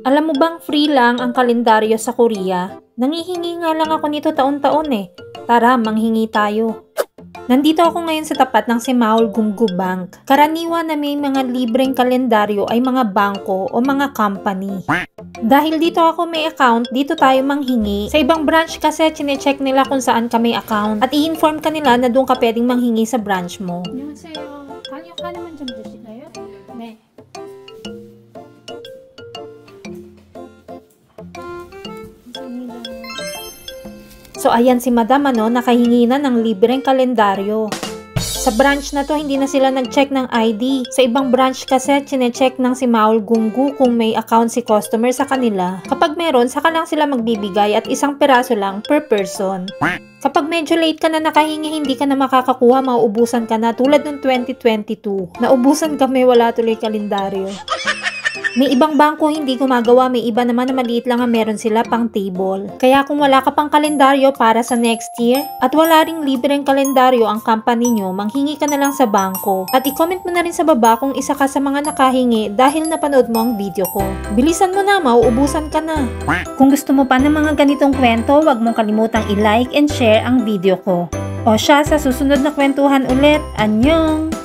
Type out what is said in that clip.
Alam mo bang free lang ang kalendaryo sa Korea? Nangihingi nga lang ako nito taon-taon eh. Tara, manghingi tayo. Nandito ako ngayon sa tapat ng Semaul Gumgu Bank. Karaniwan na may mga libreng kalendaryo ay mga bangko o mga company. Dahil dito ako may account, dito tayo manghingi. Sa ibang branch kasi chinecheck nila kung saan ka may account at i-inform ka nila na doon ka pwedeng manghingi sa branch mo. 안녕하세요. 가격하나만 좀 주실래요? 네. 감사합니다. So ayan si madam nakahingi na ng libreng kalendaryo. Sa branch na to hindi na sila nag-check ng ID. Sa ibang branch kasi chinecheck ng Semaul Gumgu kung may account si customer sa kanila. Kapag meron, saka lang sila magbibigay at isang peraso lang per person. Kapag medyo late ka na nakahingi, hindi ka na makakakuha, mauubusan ka na tulad ng 2022. Naubusan kami, wala tuloy kalendaryo. May ibang bangko hindi gumagawa, may iba naman na maliit lang ang meron sila pang table. Kaya kung wala ka pang kalendaryo para sa next year, at wala ring libreng kalendaryo ang company nyo, manghingi ka na lang sa bangko. At i-comment mo na rin sa baba kung isa ka sa mga nakahingi dahil napanood mo ang video ko. Bilisan mo na, mauubusan ka na. Kung gusto mo pa ng mga ganitong kwento, wag mong kalimutang i-like and share ang video ko. O siya, sa susunod na kwentuhan ulit. Annyeong!